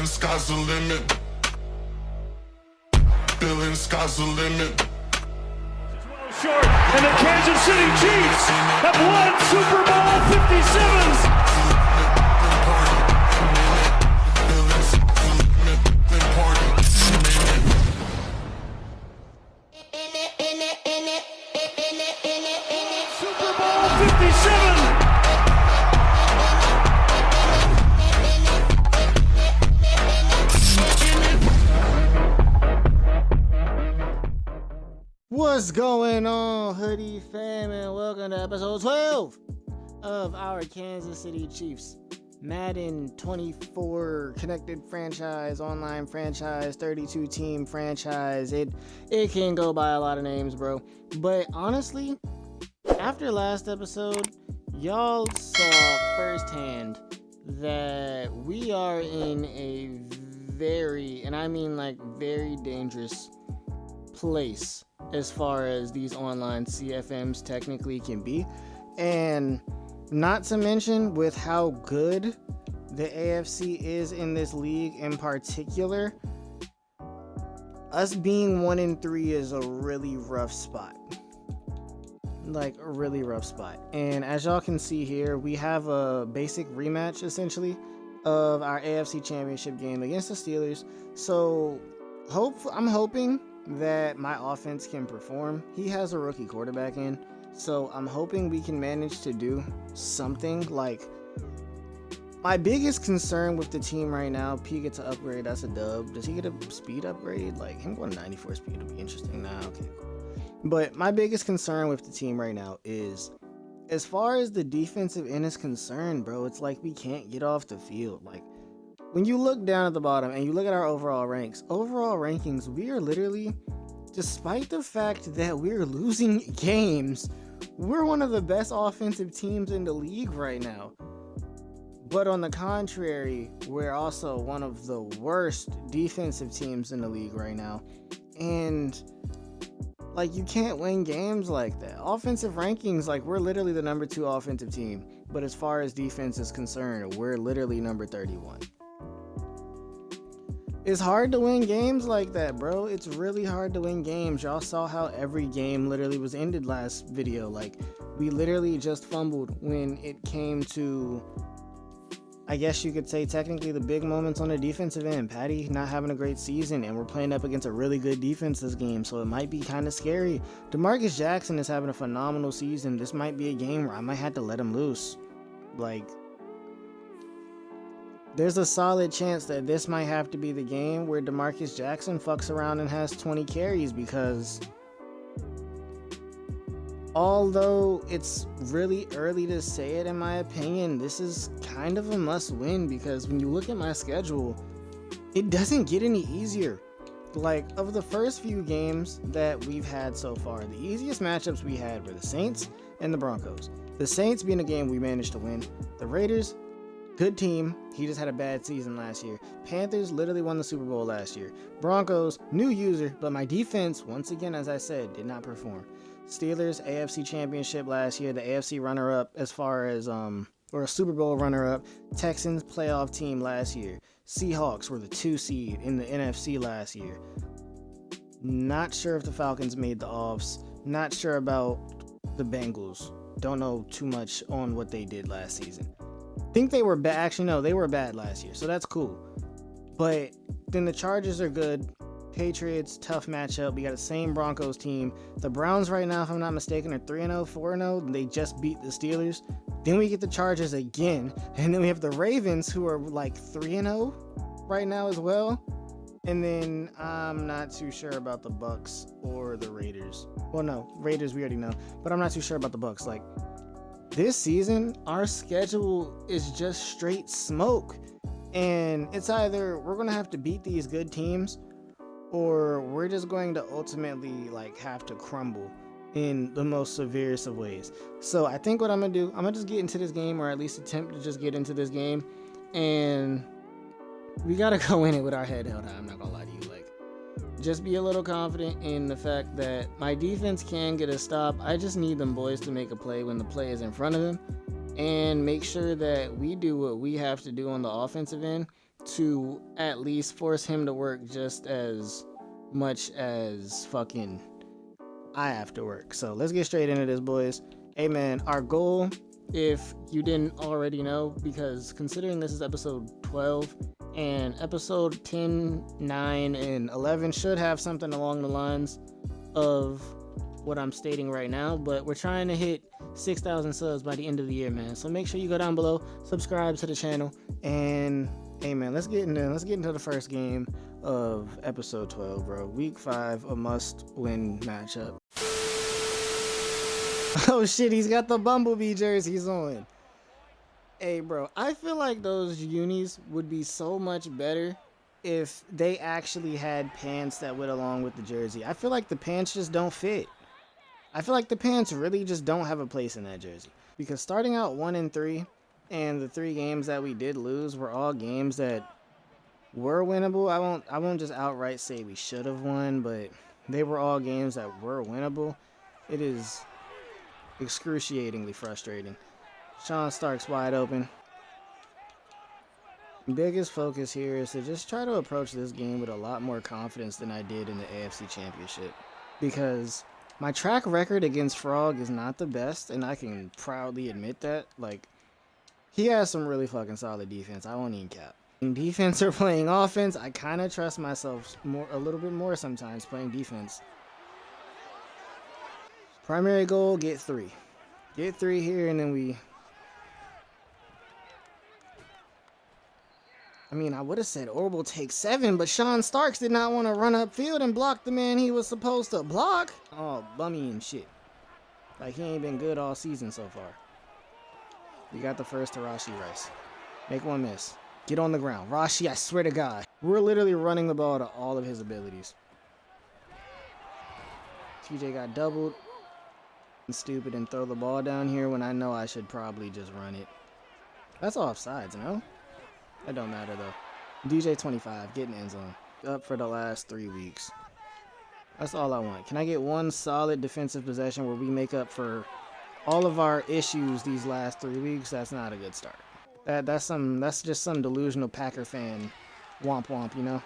sky's the limit. Feeling sky's the limit. Short, and the Kansas City Chiefs have won Super Bowl 57. Super Bowl 57. What's going on, Hoodie fam, and welcome to episode 12 of our Kansas City Chiefs Madden 24 connected franchise, online franchise, 32 team franchise. It can go by a lot of names, bro. But honestly, after last episode, y'all saw firsthand that we are in a very, and I mean like very dangerous place as far as these online CFMs technically can be. And not to mention with how good the AFC is in this league in particular, us being 1-3 is a really rough spot. Like a really rough spot. And as y'all can see here, we have a basic rematch essentially of our AFC championship game against the Steelers. So I'm hoping that my offense can perform. He has a rookie quarterback in, so I'm hoping we can manage to do something. Like, my biggest concern with the team right now, P gets an upgrade, that's a dub. Does he get a speed upgrade? Like, him going to 94 speed would be interesting now. Okay, cool. But my biggest concern with the team right now is, as far as the defensive end is concerned, bro, it's like we can't get off the field. Like, when you look down at the bottom and you look at our overall rankings, we are literally, despite the fact that we're losing games, we're one of the best offensive teams in the league right now. But on the contrary, we're also one of the worst defensive teams in the league right now. And like, you can't win games like that. Offensive rankings, like, we're literally the number 2 offensive team. But as far as defense is concerned, we're literally number 31. It's hard to win games like that, bro. It's really hard to win games. Y'all saw how every game literally was ended last video. Like, we literally just fumbled when it came to, I guess you could say, technically the big moments on the defensive end. Patty not having a great season, and we're playing up against a really good defense this game, so it might be kind of scary. 𝙈Jackson is having a phenomenal season. This might be a game where I might have to let him loose. Like, there's a solid chance that this might have to be the game where 𝙈Jackson fucks around and has 20 carries, because although it's really early to say it, in my opinion, this is kind of a must win, because when you look at my schedule, it doesn't get any easier. Like, of the first few games that we've had so far, the easiest matchups we had were the Saints and the Broncos. The Saints being a game we managed to win. The Raiders, good team, he just had a bad season last year. Panthers literally won the Super Bowl last year. Broncos, new user, but my defense, once again, as I said, did not perform. Steelers, AFC championship last year, the AFC runner-up as far as, or a Super Bowl runner-up. Texans, playoff team last year. Seahawks were the 2 seed in the NFC last year. Not sure if the Falcons made the offs. Not sure about the Bengals. Don't know too much on what they did last season. Think they were bad. Actually, no, they were bad last year, so that's cool. But then the Chargers are good. Patriots, tough matchup. We got the same Broncos team. The Browns right now, if I'm not mistaken, are 3-0, 4-0. They just beat the Steelers. Then we get the Chargers again, and then we have the Ravens, who are like 3-0 right now as well. And then I'm not too sure about the Bucks or the Raiders. Well, no, Raiders we already know, but I'm not too sure about the Bucks. Like, this season, our schedule is just straight smoke. And it's either we're going to have to beat these good teams, or we're just going to ultimately like have to crumble in the most severest of ways. So I think what I'm going to do, I'm going to just get into this game, or at least attempt to just get into this game. And we got to go in it with our head held high. I'm not going to lie to you. Like, just be a little confident in the fact that my defense can get a stop. I just need them boys to make a play when the play is in front of them, and make sure that we do what we have to do on the offensive end to at least force him to work just as much as fucking I have to work. So let's get straight into this, boys. Hey man, our goal, if you didn't already know, because considering this is episode 12 and episode 10, 9, and 11 should have something along the lines of what I'm stating right now, but we're trying to hit 6,000 subs by the end of the year, man. So make sure you go down below, subscribe to the channel, and hey man, let's get into the first game of episode 12, bro. Week 5, a must-win matchup. Oh shit, he's got the Bumblebee jerseys on. Hey bro, I feel like those unis would be so much better if they actually had pants that went along with the jersey. I feel like the pants just don't fit. I feel like the pants really just don't have a place in that jersey. Because starting out 1-3, and the 3 games that we did lose were all games that were winnable. I won't just outright say we should have won, but they were all games that were winnable. It is excruciatingly frustrating. Sean Stark's wide open. Biggest focus here is to just try to approach this game with a lot more confidence than I did in the AFC Championship. Because my track record against Frog is not the best, and I can proudly admit that. Like, he has some really fucking solid defense. I won't even cap. In defense or playing offense, I kind of trust myself a little bit more sometimes playing defense. Primary goal, get 3. Get 3 here, and then we... I mean, I would have said Orbital take 7, but Sean Starks did not want to run upfield and block the man he was supposed to block. Oh, bummy and shit. Like, he ain't been good all season so far. We got the first to 𝙨𝙬𝙧𝙚. Make one miss. Get on the ground. Rashi, I swear to God. We're literally running the ball to all of his abilities. TJ got doubled. I'm stupid and throw the ball down here when I know I should probably just run it. That's offsides, no? That don't matter though. DJ 25, getting end zone. Up for the last 3 weeks. That's all I want. Can I get one solid defensive possession where we make up for all of our issues these last 3 weeks? That's not a good start. That's just some delusional Packer fan womp womp, you know?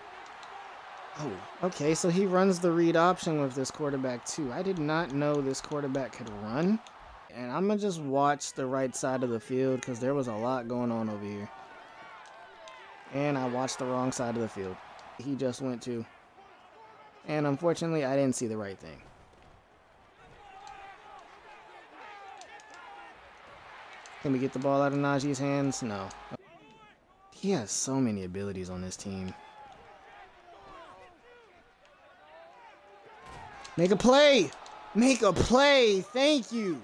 Oh, okay, so he runs the read option with this quarterback too. I did not know this quarterback could run. And I'm gonna just watch the right side of the field because there was a lot going on over here. And I watched the wrong side of the field. He just went to. And unfortunately, I didn't see the right thing. Can we get the ball out of Najee's hands? No. He has so many abilities on this team. Make a play! Make a play! Thank you!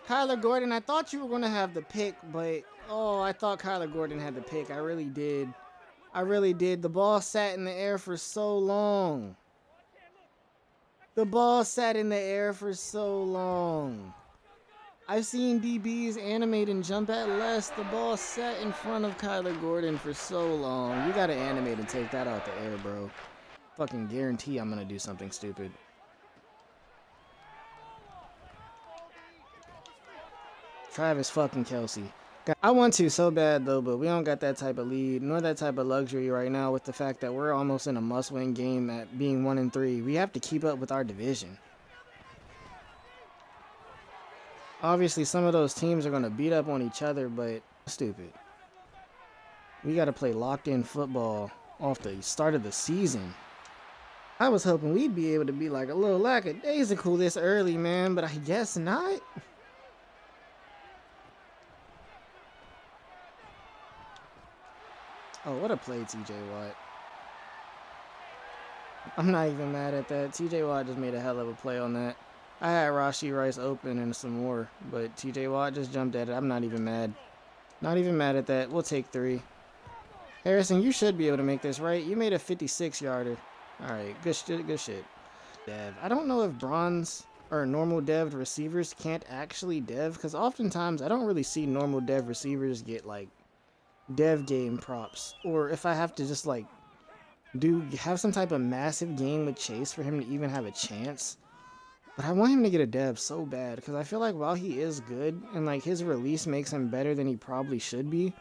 Kyler Gordon, I thought you were going to have the pick, but... Oh, I thought Kyler Gordon had the pick. I really did. I really did. The ball sat in the air for so long. The ball sat in the air for so long. I've seen DBs animate and jump at less. The ball sat in front of Kyler Gordon for so long. You gotta animate and take that out the air, bro. Fucking guarantee I'm gonna do something stupid. Travis fucking Kelce. I want to so bad though, but we don't got that type of lead, nor that type of luxury right now with the fact that we're almost in a must-win game at being 1-3. We have to keep up with our division. Obviously, some of those teams are going to beat up on each other, but stupid. We got to play locked-in football off the start of the season. I was hoping we'd be able to be like a little lackadaisical this early, man, but I guess not. Oh, what a play, TJ Watt. I'm not even mad at that. TJ Watt just made a hell of a play on that. I had 𝙨𝙬𝙧𝙚 open and some more, but TJ Watt just jumped at it. I'm not even mad. Not even mad at that. We'll take 3. Harrison, you should be able to make this, right? You made a 56-yarder. All right, good shit, good shit. Dev. I don't know if bronze or normal dev receivers can't actually dev, because oftentimes I don't really see normal dev receivers get, like, dev game props. Or if I have to just, like, have some type of massive game with Chase for him to even have a chance. But I want him to get a dev so bad, because I feel like while he is good, and, like, his release makes him better than he probably should be,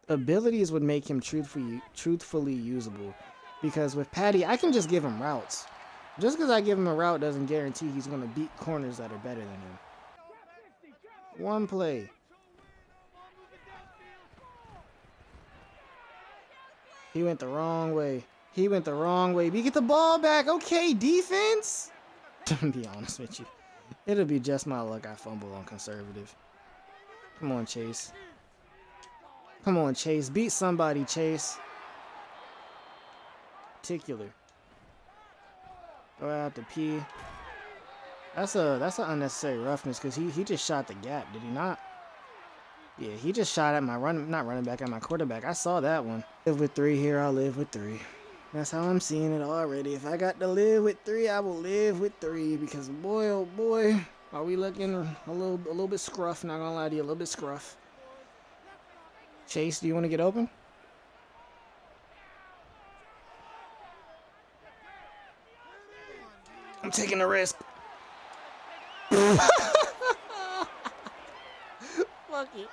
abilities would make him truthfully usable. Because with Patty, I can just give him routes. Just because I give him a route doesn't guarantee he's going to beat corners that are better than him. One play. He went the wrong way. He went the wrong way. We get the ball back. Okay, defense. To be honest with you, it'll be just my luck I fumble on conservative. Come on, Chase. Come on, Chase. Beat somebody, Chase. Particular. Go out to P. That's an unnecessary roughness because he just shot the gap, did he not? Yeah, he just shot at my not running back, at my quarterback. I saw that one. Live with 3 here, I'll live with 3. That's how I'm seeing it already. If I got to live with 3, I will live with 3 because boy, oh boy, are we looking a little bit scruff, not gonna lie to you, a little bit scruff. Chase, do you want to get open? I'm taking a risk. Fuck it.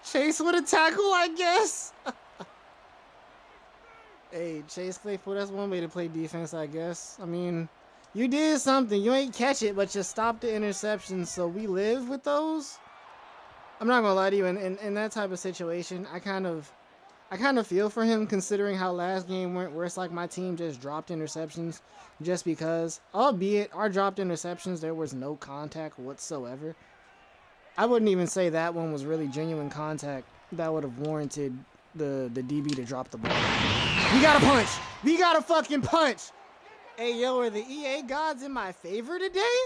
Chase with a tackle, I guess. Hey, Chase Claypool, that's one way to play defense, I guess. I mean, you did something. You ain't catch it, but you stopped the interception, so we live with those. I'm not gonna lie to you, in that type of situation, I kind of feel for him considering how last game went, where it's like my team just dropped interceptions just because, albeit our dropped interceptions, there was no contact whatsoever. I wouldn't even say that one was really genuine contact that would have warranted the DB to drop the ball. We gotta punch! We gotta fucking punch! Hey, yo, are the EA gods in my favor today?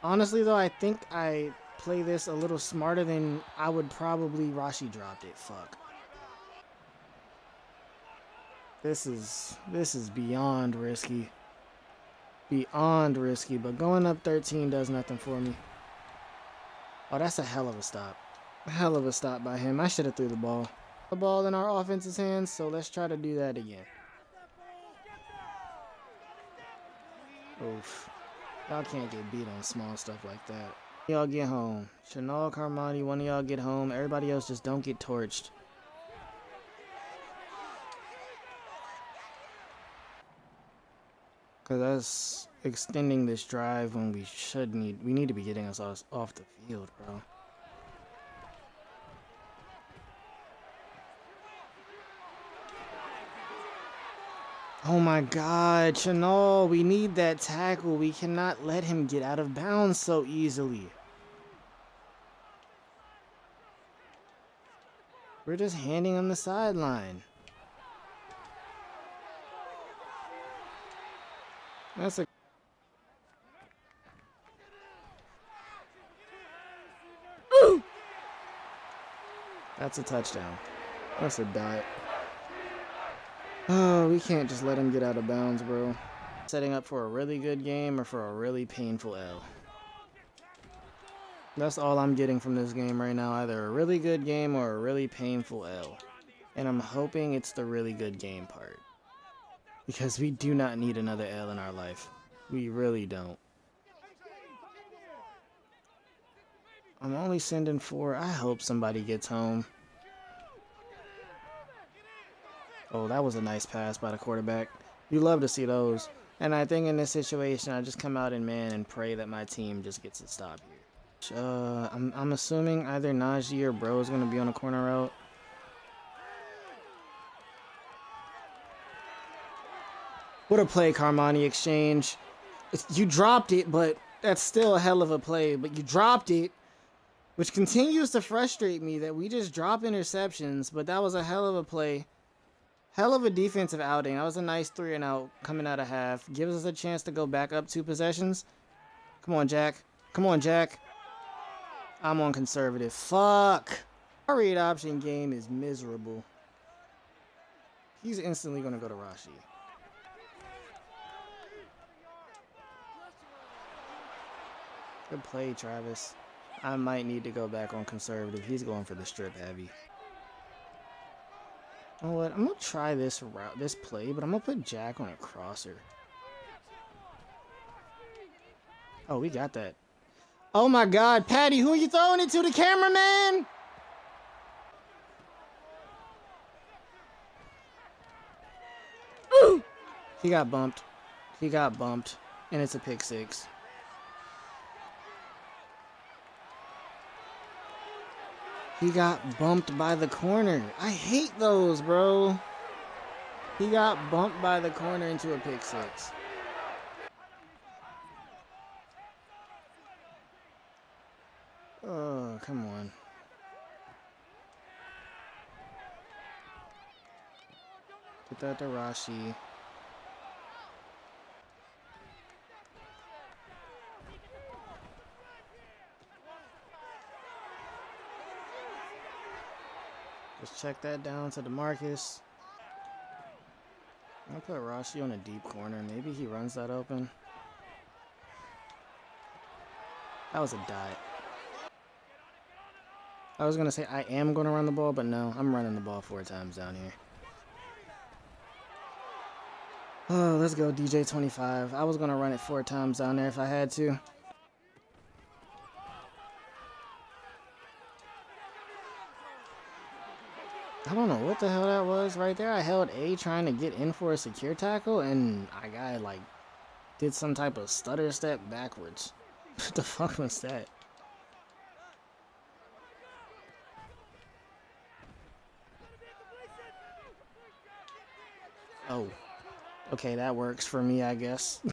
Honestly, though, I think I play this a little smarter than I would probably. Rashi dropped it. Fuck. This is beyond risky. Beyond risky, but going up 13 does nothing for me. Oh, that's a hell of a stop. A hell of a stop by him. I should have threw the ball. The ball in our offense's hands, so let's try to do that again. Oof. Y'all can't get beat on small stuff like that. Y'all get home. Chanel, Carmani, one of y'all get home. Everybody else just don't get torched. Cause that's extending this drive when we need to be getting us off the field, bro. Oh my God, Chanel, we need that tackle. We cannot let him get out of bounds so easily. We're just handing on the sideline. That's a... Ooh! That's a touchdown. That's a dot. Oh, we can't just let him get out of bounds, bro. Setting up for a really good game or for a really painful L. That's all I'm getting from this game right now. Either a really good game or a really painful L. And I'm hoping it's the really good game part. Because we do not need another L in our life. We really don't. I'm only sending 4. I hope somebody gets home. Oh, that was a nice pass by the quarterback. You love to see those. And I think in this situation, I just come out in man and pray that my team just gets a stop here. I'm assuming either Najee or Bro is going to be on a corner route. What a play, Carmani exchange. You dropped it, but that's still a hell of a play. But you dropped it, which continues to frustrate me that we just drop interceptions. But that was a hell of a play. Hell of a defensive outing. That was a nice 3 and out coming out of half. Gives us a chance to go back up 2 possessions. Come on, Jack. Come on, Jack. I'm on conservative. Fuck. Our read option game is miserable. He's instantly going to go to Rashi. Good play, Travis. I might need to go back on conservative. He's going for the strip heavy. You know what? I'm gonna try this route, this play, but I'm gonna put Jack on a crosser. Oh, we got that. Oh my God, Patty, who are you throwing it to? The cameraman? He got bumped. He got bumped. And it's a pick six. He got bumped by the corner. I hate those, bro. He got bumped by the corner into a pick six. Oh, come on. Get that to Rashi. Just check that down to DeMarcus. I'm gonna put Rashi on a deep corner. Maybe he runs that open. That was a dot. I was gonna say I am gonna run the ball, but no, I'm running the ball 4 times down here. Oh, let's go DJ25. I was gonna run it 4 times down there if I had to. I don't know what the hell that was right there. I held A trying to get in for a secure tackle, and I got like did some type of stutter step backwards. What the fuck was that? Oh, okay, that works for me, I guess. I'm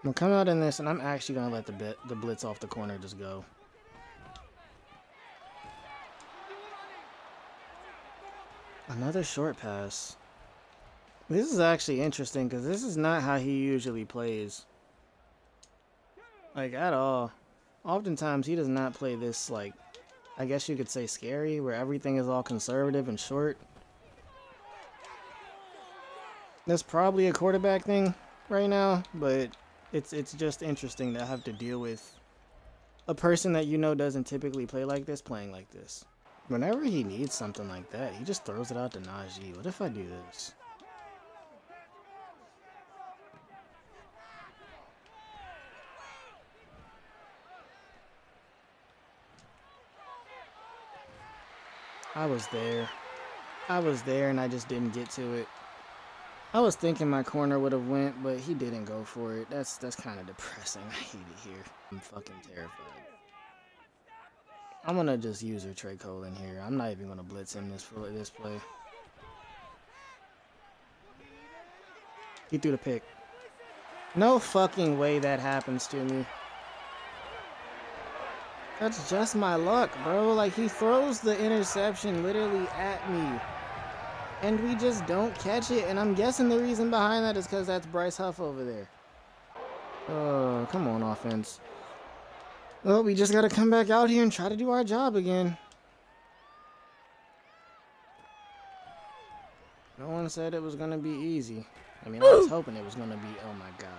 gonna come out in this, and I'm actually gonna let the blitz off the corner just go. Another short pass. This is actually interesting because this is not how he usually plays. Like, at all. Oftentimes, he does not play this, like, I guess you could say scary, where everything is all conservative and short. That's probably a quarterback thing right now, but it's just interesting to have to deal with a person that you know doesn't typically play like this playing like this. Whenever he needs something like that, he just throws it out to 𝙈𝙧. What if I do this? I was there and I just didn't get to it. I was thinking my corner would have went, but he didn't go for it. That's kind of depressing. I hate it here. I'm fucking terrified. I'm gonna just use her Trey Cole in here. I'm not even gonna blitz him this play. He threw the pick. No fucking way that happens to me. That's just my luck, bro. Like, he throws the interception literally at me. And we just don't catch it. And I'm guessing the reason behind that is because that's Bryce Huff over there. Oh, come on, offense. Well, we just got to come back out here and try to do our job again. No one said it was going to be easy. I mean, I was hoping it was going to be. Oh, my God.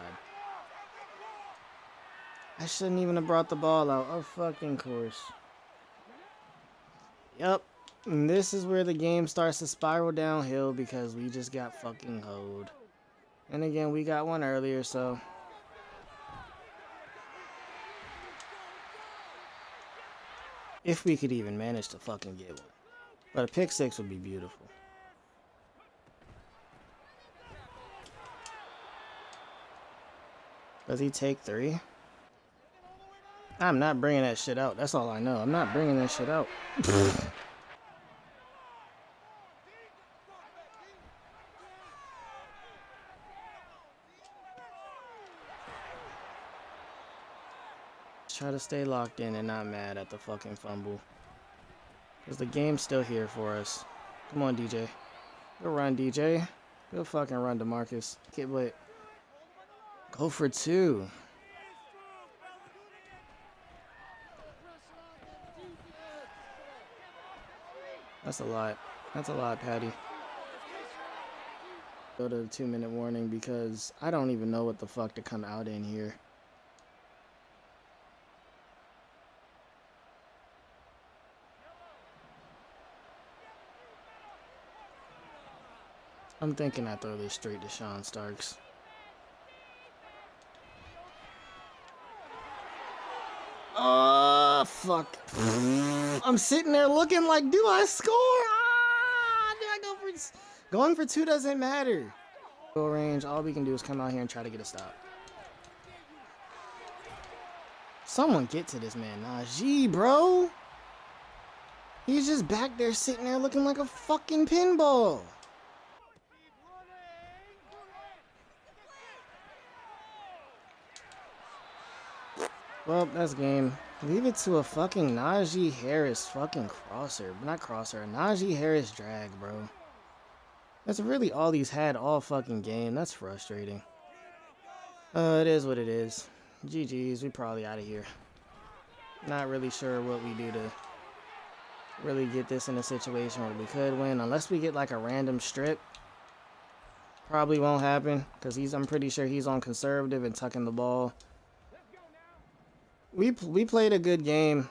I shouldn't even have brought the ball out. Of fucking course. Yep. And this is where the game starts to spiral downhill because we just got fucking hoed. And again, we got one earlier, so. If we could even manage to fucking get one. But a pick six would be beautiful. Does he take 3? I'm not bringing that shit out. That's all I know. I'm not bringing that shit out. Try to stay locked in and not mad at the fucking fumble. Because the game's still here for us. Come on, DJ. Go run, DJ. Go fucking run, DeMarcus. Get lit. Go for 2. That's a lot. That's a lot, Patty. Go to the 2-minute warning because I don't even know what the fuck to come out in here. I'm thinking I throw this straight to Sean Starks. Oh, fuck. I'm sitting there looking like, do I score? Ah, do I go for... Going for 2 doesn't matter. Goal range, all we can do is come out here and try to get a stop. Someone get to this man, 𝙈👧, bro. He's just back there sitting there looking like a fucking pinball. Well, that's game. Leave it to a fucking 𝙈👧 Harris fucking crosser. Not crosser, a 𝙈👧 Harris drag, bro. That's really all he's had all fucking game. That's frustrating. It is what it is. GG's, we probably out of here. Not really sure what we do to really get this in a situation where we could win. Unless we get like a random strip. Probably won't happen. Because I'm pretty sure he's on conservative and tucking the ball. We played a good game.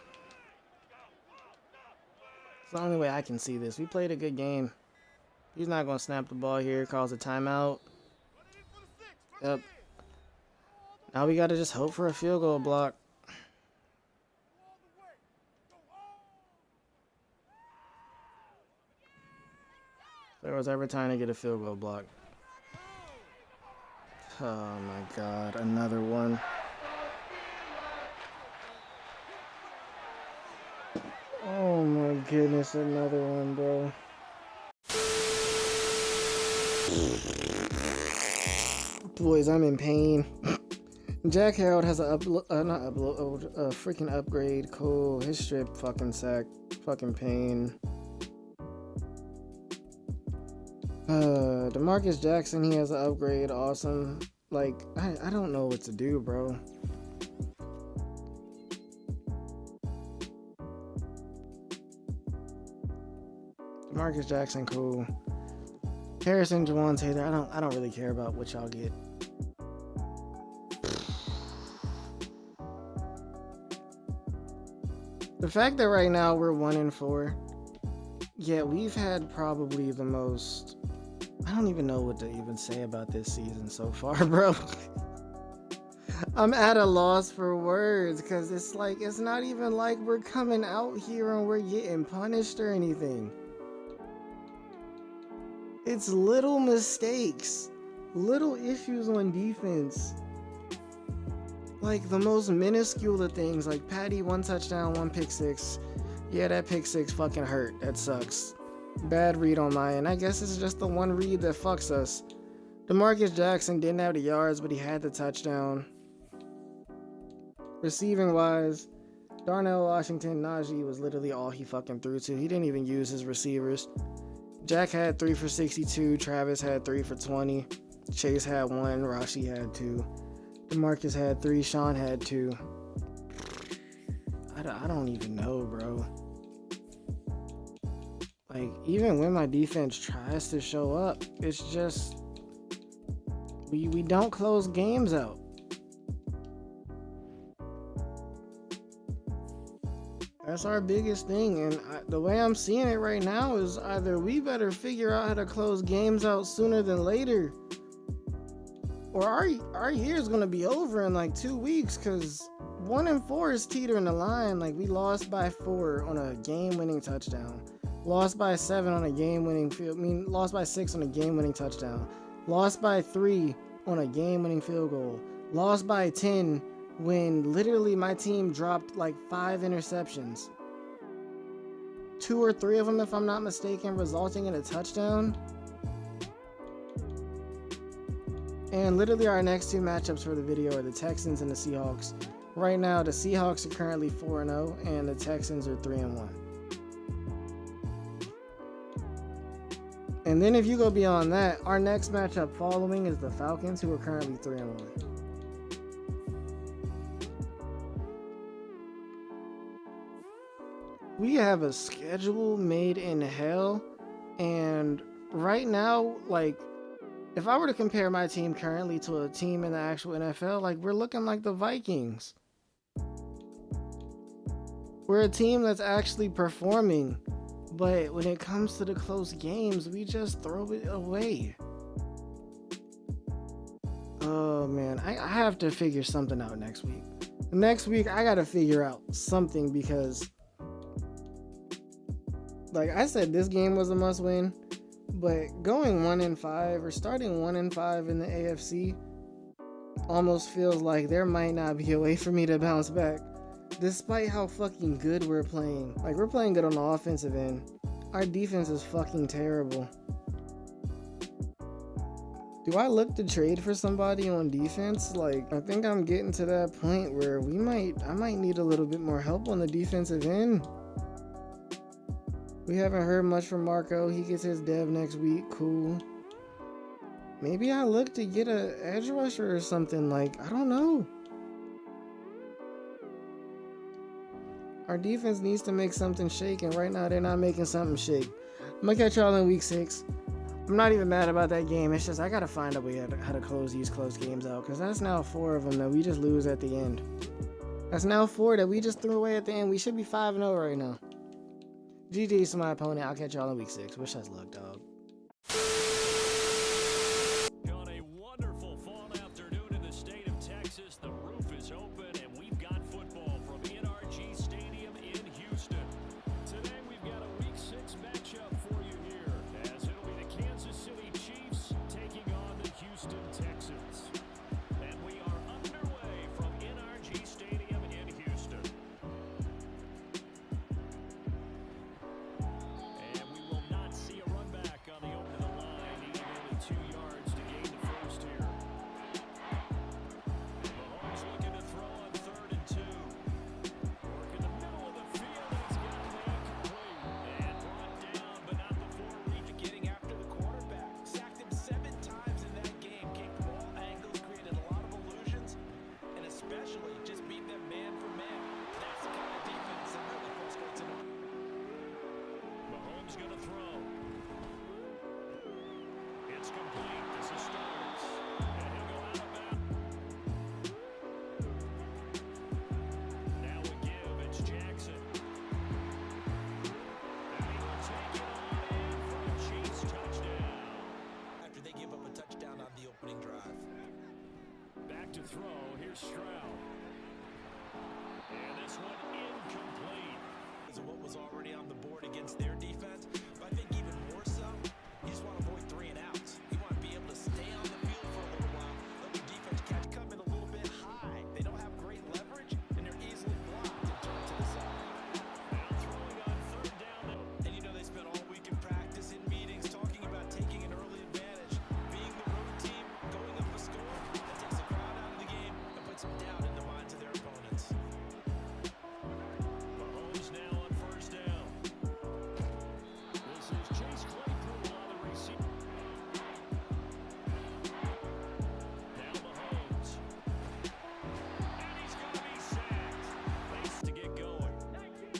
It's the only way I can see this. We played a good game. He's not going to snap the ball here. Calls a timeout. Yep. Now we got to just hope for a field goal block. If there was ever time to get a field goal block. Oh my god, another one. Oh my goodness, another one, bro. Boys, I'm in pain. Jack Harold has a freaking upgrade. Cool. His strip fucking sack. Fucking pain. DeMarcus Jackson, he has an upgrade. Awesome. Like, I don't know what to do, bro. DeMarcus Jackson, cool. Harrison, Jawan Taylor, I don't really care about what y'all get. The fact that right now we're 1-4, yeah, we've had probably the most. I don't even know what to even say about this season so far, bro. I'm at a loss for words because it's like it's not even like we're coming out here and we're getting punished or anything. It's little mistakes, little issues on defense. Like the most minuscule of things, like Patty, 1 touchdown, 1 pick six. Yeah, that pick six fucking hurt. That sucks. Bad read on my end. I guess it's just the one read that fucks us. DeMarcus Jackson didn't have the yards, but he had the touchdown. Receiving wise, Darnell Washington, 𝙈👧 was literally all he fucking threw to. He didn't even use his receivers. Jack had 3 for 62. Travis had 3 for 20. Chase had 1. Rashi had 2. DeMarcus had 3. Sean had 2. I don't even know, bro. Like, even when my defense tries to show up, it's just we don't close games out. That's our biggest thing, and the way I'm seeing it right now is either we better figure out how to close games out sooner than later, or our year's gonna be over in like 2 weeks, because 1-4 is teetering the line. Like, we lost by 4 on a game-winning touchdown, lost by 7 on a game-winning field. I mean, lost by 6 on a game-winning touchdown, lost by 3 on a game-winning field goal, lost by 10 when literally my team dropped like 5 interceptions. 2 or 3 of them, if I'm not mistaken, resulting in a touchdown. And literally our next 2 matchups for the video are the Texans and the Seahawks. Right now, the Seahawks are currently 4-0 and the Texans are 3-1. And then if you go beyond that, our next matchup following is the Falcons, who are currently 3-1. We have a schedule made in hell, and right now, like, if I were to compare my team currently to a team in the actual NFL, like, we're looking like the Vikings. We're a team that's actually performing, but when it comes to the close games, we just throw it away. Oh man, I have to figure something out next week. Next week, I gotta figure out something, because like I said, this game was a must win, But going 1-5 or starting 1-5 in the AFC almost feels like there might not be a way for me to bounce back, despite how fucking good we're playing. Like, we're playing good on the offensive end. Our defense is fucking terrible. Do I look to trade for somebody on defense? Like, I think I'm getting to that point where I might need a little bit more help on the defensive end. We haven't heard much from Marco. He gets his dev next week. Cool. Maybe I look to get a edge rusher or something. Like, I don't know. Our defense needs to make something shake, and right now they're not making something shake. I'm gonna catch y'all in week 6. I'm not even mad about that game. It's just I gotta find a way how to close these close games out, because that's now 4 of them that we just lose at the end. That's now 4 that we just threw away at the end. We should be 5-0 right now. GG's to my opponent. I'll catch y'all in week 6. Wish us luck, dog. On a wonderful fall afternoon in the state of Texas, the roof is open and we've got football from NRG Stadium in Houston. Today we've got a week 6 matchup for you here, as it'll be the Kansas City Chiefs taking on the Houston Texans. And we are underway from NRG Stadium in Houston. And we will not see a run back on the open of the line, needing only 2 yards to gain the first here. Mahomes looking to throw on 3rd and 2. Work in the middle of the field, and he's got it incomplete. And brought down, but not before getting after the quarterback. Sacked him 7 times in that game, kicked all angles, created a lot of illusions, and especially just beat them man for man. That's the kind of defense that really frustrates him. Mahomes gonna throw. It's complete. This is Starks. And he'll go out of bounds. Now we give. It's Jackson. And he will take it on in for a Chiefs touchdown. After they give up a touchdown on the opening drive. Back to throw. Here's Stroud. And this one incomplete. Because of what was already on the board against their defense, but I think even more so, you just want to avoid 3 and outs. You want to be able to stay on the field for a little while, let the defense catch coming a little bit high. They don't have great leverage, and they're easily blocked and turned to the side. Now throwing on 3rd down. And you know they spent all week in practice, in meetings, talking about taking an early advantage. Being the road team, going up a score, that takes the crowd out of the game and puts them down in the minds of their opponents. Mahomes now on 1st down. This is Chase Claypool on the receiver. Now Mahomes. And he's going to be sacked. Place to get going.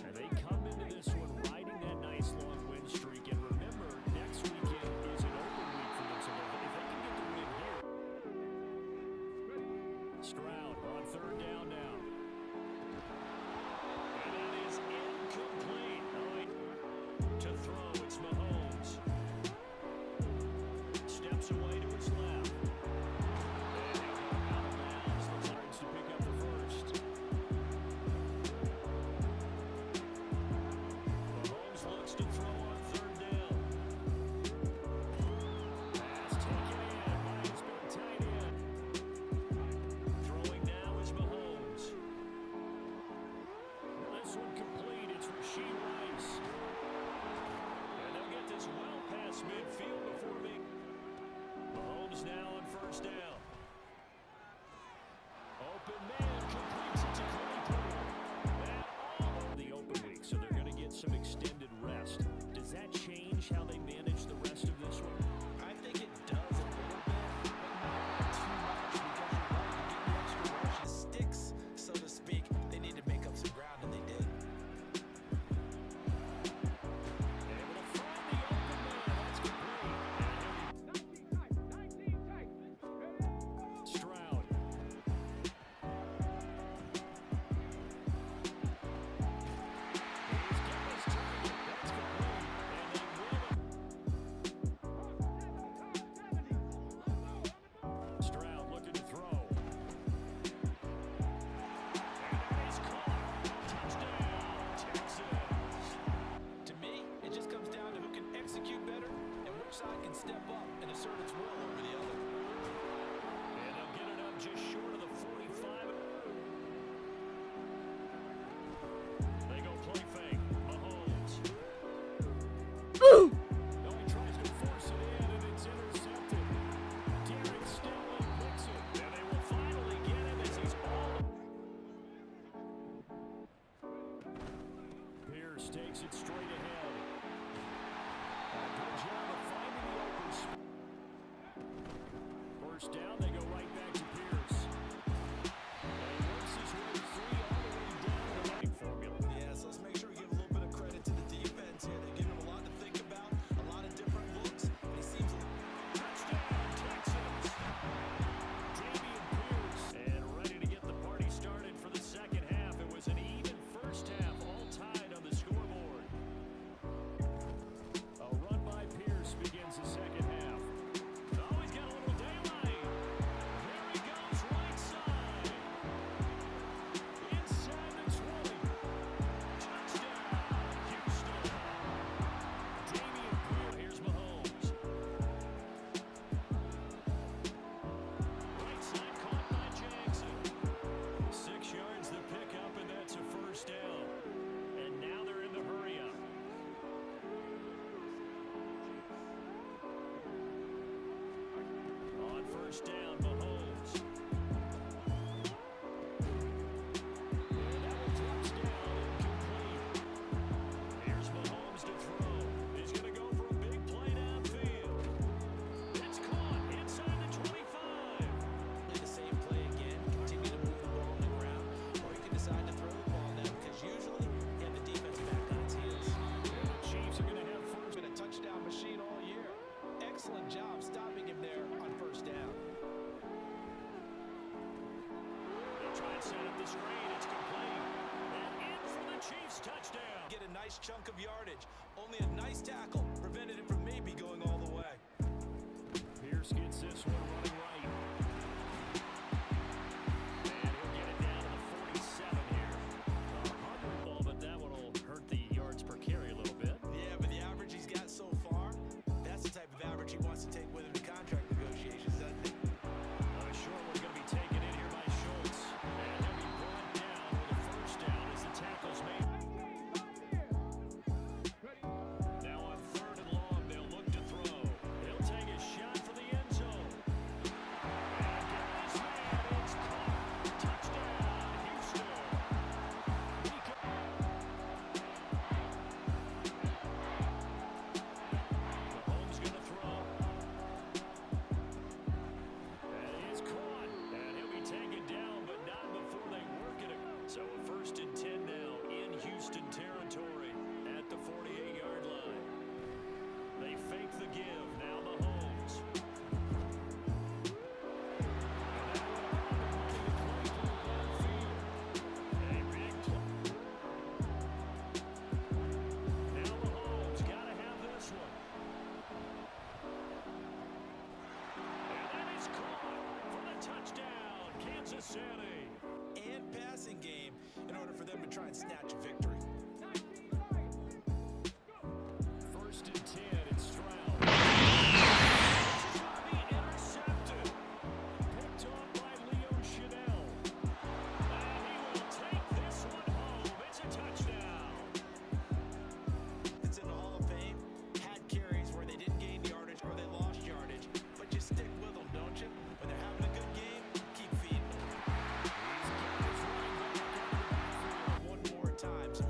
And they come into this one riding that nice long win streak. And remember, next weekend is an open week for them. So if they can get the win here. Stroud on 3rd down now. And that is incomplete. To throw, it's Mahomes. Steps away to his left. And he'll go out of bounds. The Titans to pick up the first. Mahomes looks to throw on 3rd down. Pass taken in by his big tight end. Throwing now is Mahomes. This one complete. It's Rashee Rice. And they'll get this well past midfield before being. Mahomes now on 1st down. Open man completes it to Claypool. And all of the open week, so they're going to get some extended rest. Does that change how they manage the rest of this one? I think it does a little bit, but not too much because you're right, you get the extra rush. The sticks, so to speak, they need to make up some ground, and they did. Able to find the open man. That's complete. Stroud. side can step up and assert its will over the other. And they'll get it up just short of the 45. They go play fake. Mahomes. Ooh! No, he tries to force it in, and it's intercepted. Derek Stanley picks it, and they will finally get him as he's all. Pierce takes it straight ahead. Good job of finding the open spot. First down, they go right back to Pierce. And he works his way free all the way down the running formula. Yeah, so let's make sure we give a little bit of credit to the defense here. They give him a lot to think about, a lot of different looks, and he seems a Touchdown, Texans. Dameon Pierce. And ready to get the party started for the second half. It was an even first half, all tied on the scoreboard. A run by Pierce begins the second half. Oh, he's got a little daylight. There he goes, right side. Inside the 20. Touchdown, Houston. Dameon Pierce. Here's Mahomes. Right side caught by Jackson. 6 yards the pickup, and that's a first down. And now they're in the hurry up. On first down, Mahomes. And that will touchdown, incomplete. Here's Mahomes to throw. He's going to go for a big play downfield. It's caught inside the 25. play the same play again, continue to move the ball on the ground, or you can decide to throw the ball down because usually you have the defense back on its heels. And the Chiefs are going to have first. Been a touchdown machine all year. Excellent job stopping him there on first down. They'll try and set up the screen. It's complete. And in for the Chiefs touchdown. Get a nice chunk of yardage. Only a nice tackle prevented it from maybe going all the way. Pierce gets this one running right. And he'll get it down to the 47 here. A 100 ball, but that one will hurt the yards per carry a little bit. Yeah, but the average he's got so far, that's the type of average he wants to take with him to contract negotiations, doesn't it? Short one going to be taken in here by Schultz. And he'll be brought down with a first down as the tackle's made. Now on third and long, they'll look to throw. He'll take a shot for the end zone. And there's man, it's caught. Touchdown, Houston. Mahomes going to throw. And it is caught. And he'll be taken down, but not before they work it. So a first and 10 now in Houston territory at the 48-yard line. They fake the give. Now Mahomes. A big play. Now Mahomes got to have this one. And that is caught for the touchdown, Kansas City. And passing game in order for them to try and snatch a victory. First and 10, it's Stroud. Bobby intercepted. Picked off by Leo Chanel. And he will take this one home. It's a touchdown. It's in the Hall of Fame. Had carries where they didn't gain yardage or they lost yardage, but you stick with them, don't you? When they're having a good game, keep feeding them. One more time. So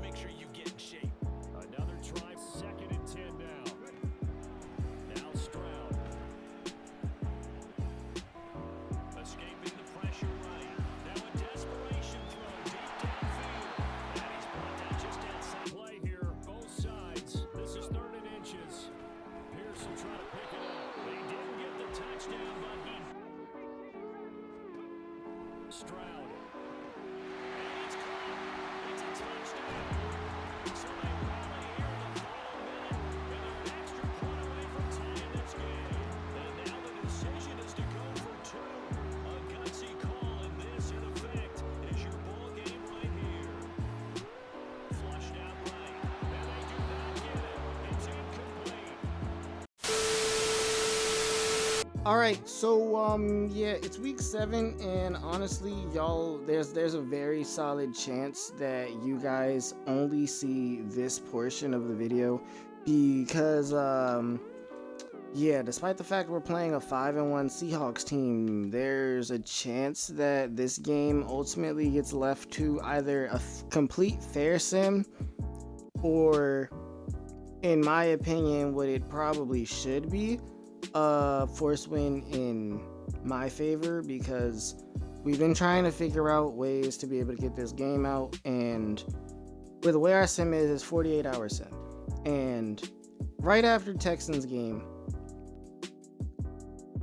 All right, so yeah, it's week 7, and honestly, y'all, there's a very solid chance that you guys only see this portion of the video because yeah, despite the fact we're playing a 5-1 Seahawks team, there's a chance that this game ultimately gets left to either a complete fair sim or, in my opinion, what it probably should be, a force win in my favor, because we've been trying to figure out ways to be able to get this game out, and with the way our sim is 48-hour sim, and right after Texans game,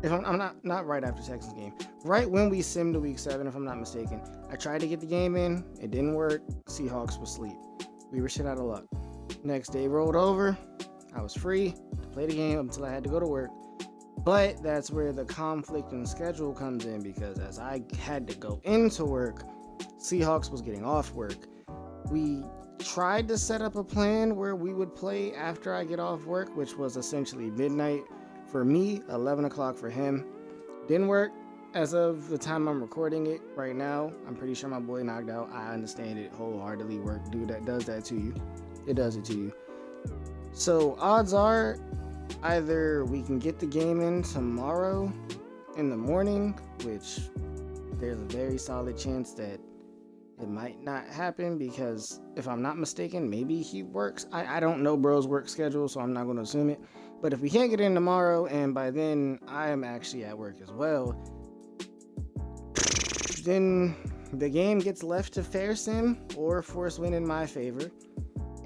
if I'm not right after Texans game, right when we simmed to week 7, if I'm not mistaken, I tried to get the game in, it didn't work, Seahawks was asleep, we were shit out of luck. Next day rolled over, I was free to play the game until I had to go to work. But that's where the conflict in schedule comes in, because as I had to go into work, Seahawks was getting off work. We tried to set up a plan where we would play after I get off work, which was essentially midnight for me, 11 o'clock for him. Didn't work. As of the time I'm recording it right now, I'm pretty sure my boy knocked out. I understand it wholeheartedly. Work, dude, that does that to you. It does it to you. So odds are, either we can get the game in tomorrow in the morning, which there's a very solid chance that it might not happen, because if I'm not mistaken, maybe he works. I don't know bro's work schedule, so I'm not going to assume it. But if we can't get in tomorrow, and by then I am actually at work as well, then the game gets left to fair sim or force win in my favor.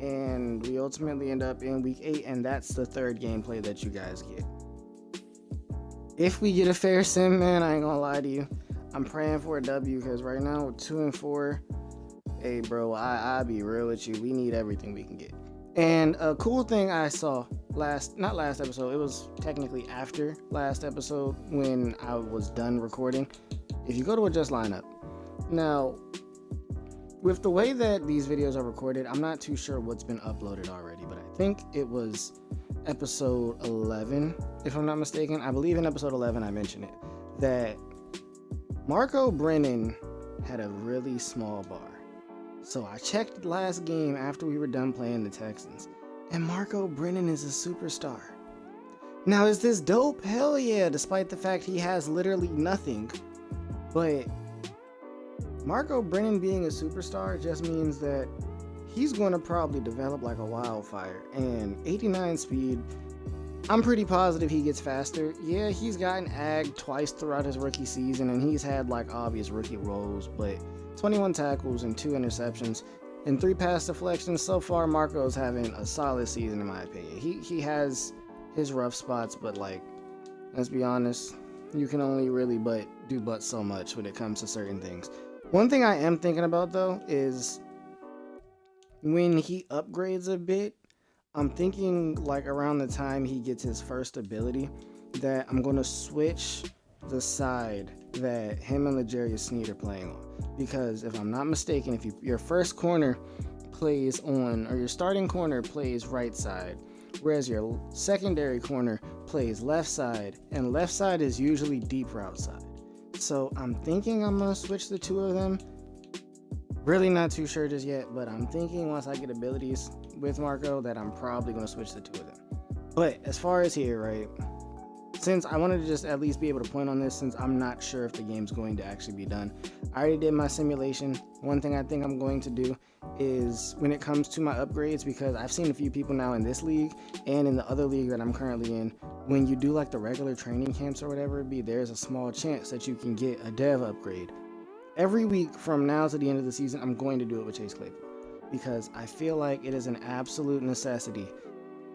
And we ultimately end up in week 8, and that's the third gameplay that you guys get. If we get a fair sim, man, I ain't gonna lie to you, I'm praying for a W, because right now we're 2-4. Hey bro, I'll be real with you, we need everything we can get. And a cool thing I saw not last episode, it was technically after last episode when I was done recording. If you go to adjust lineup, now with the way that these videos are recorded, I'm not too sure what's been uploaded already, but I think it was episode 11, if I'm not mistaken. I believe in episode 11 I mentioned it, that Marco Brennan had a really small bar. So I checked last game after we were done playing the Texans, and Marco Brennan is a superstar. Now, is this dope? Hell yeah, despite the fact he has literally nothing. But Marco Brennan being a superstar just means that he's going to probably develop like a wildfire. And 89 speed, I'm pretty positive he gets faster. Yeah, he's gotten agged twice throughout his rookie season, and he's had like obvious rookie roles, but 21 tackles and 2 interceptions and 3 pass deflections. So far, Marco's having a solid season in my opinion. He has his rough spots, but like, let's be honest, you can only really do so much when it comes to certain things. One thing I am thinking about though is when he upgrades a bit, I'm thinking like around the time he gets his first ability that I'm going to switch the side that him and 𝙨𝙧𝙚𝙢 are playing on. Because if I'm not mistaken, if your first corner plays on, or your starting corner plays right side, whereas your secondary corner plays left side, and left side is usually deep route side. So I'm thinking I'm going to switch the two of them. Really not too sure just yet, but I'm thinking once I get abilities with Marco that I'm probably going to switch the two of them. But as far as here, right, since I wanted to just at least be able to point on this, since I'm not sure if the game's going to actually be done. I already did my simulation. One thing I think I'm going to do is when it comes to my upgrades, because I've seen a few people now in this league and in the other league that I'm currently in, when you do like the regular training camps or whatever it be, there's a small chance that you can get a dev upgrade. Every week from now to the end of the season, I'm going to do it with Chase Claypool, because I feel like it is an absolute necessity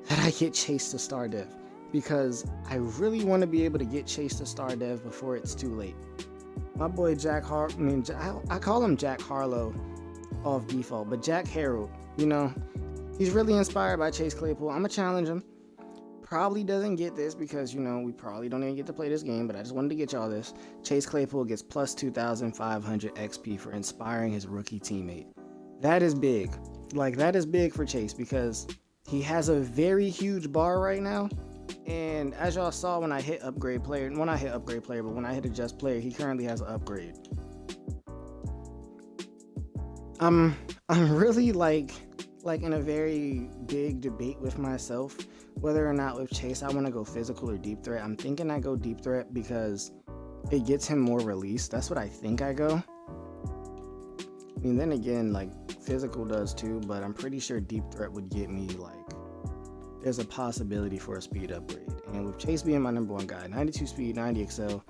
that I get Chase to star dev, because I really want to be able to get Chase to star dev before it's too late. My boy I call him Jack Harlow off default, but Jack Harold, you know, he's really inspired by Chase Claypool. I'm gonna challenge him. Probably doesn't get this because, you know, we probably don't even get to play this game, but I just wanted to get y'all this. Chase Claypool gets plus 2,500 XP for inspiring his rookie teammate. That is big. Like, that is big for Chase, because he has a very huge bar right now, And as y'all saw when I hit upgrade player, when I hit upgrade player, but when I hit adjust player, he currently has an upgrade. I'm really like in a very big debate with myself whether or not with Chase I want to go physical or deep threat. I'm thinking I go deep threat because it gets him more release. That's what I think I go. I mean, then again, like physical does too, but I'm pretty sure deep threat would get me like, there's a possibility for a speed upgrade. And with Chase being my number one guy, 92 speed, 90 excel,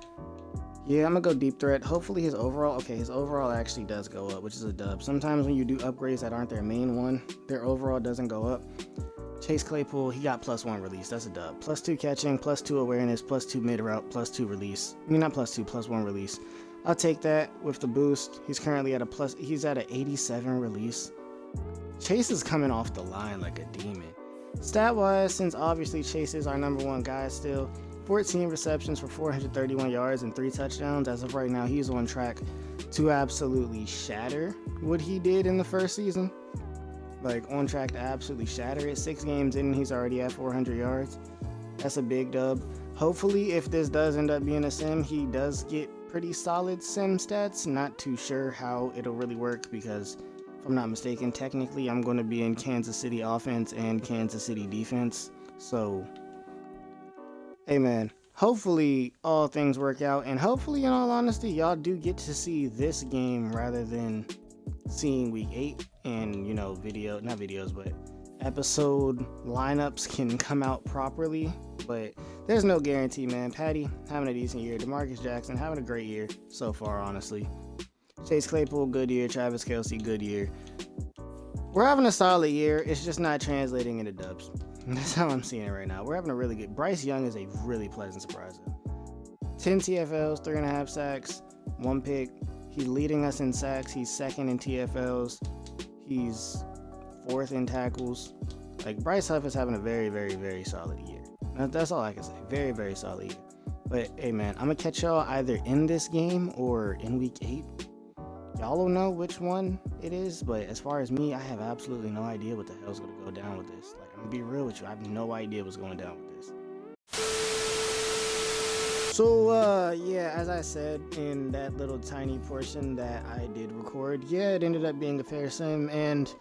yeah, I'm gonna go deep threat. Hopefully his overall, okay, his overall actually does go up, which is a dub. Sometimes when you do upgrades that aren't their main one, their overall doesn't go up. Chase Claypool, he got +1 release, that's a dub. +2 catching, +2 awareness, +2 mid route, +2 release. I mean, not +2, +1 release. I'll take that with the boost. He's currently at he's at an 87 release. Chase is coming off the line like a demon. Stat-wise, since obviously Chase is our number one guy still, 14 receptions for 431 yards and 3 touchdowns. As of right now, he's on track to absolutely shatter what he did in the first season. Like, on track to absolutely shatter it. 6 games in, he's already at 400 yards. That's a big dub. Hopefully, if this does end up being a sim, he does get pretty solid sim stats. Not too sure how it'll really work because, if I'm not mistaken, technically I'm going to be in Kansas City offense and Kansas City defense. So, hey man, hopefully all things work out, and hopefully, in all honesty, y'all do get to see this game rather than seeing week 8 and, you know, episode lineups can come out properly. But there's no guarantee, man. Patty having a decent year, DeMarcus Jackson having a great year so far, honestly. Chase Claypool, good year. Travis Kelce, good year. We're having a solid year. It's just not translating into dubs. That's how I'm seeing it right now. We're having a really good. Bryce Young is a really pleasant surprise. 10 TFLs, 3.5 sacks, 1 pick. He's leading us in sacks. He's second in TFLs. He's 4th in tackles. Like, Bryce Huff is having a very, very, very solid year. That's all I can say. Very, very solid year. But hey, man, I'm gonna catch y'all either in this game or in week 8. Y'all will know which one it is, but as far as me, I have absolutely no idea what the hell's gonna go down with this. Like, I'm gonna be real with you, I have no idea what's going down with this. So, yeah, as I said in that little tiny portion that I did record, yeah, it ended up being a fair sim, and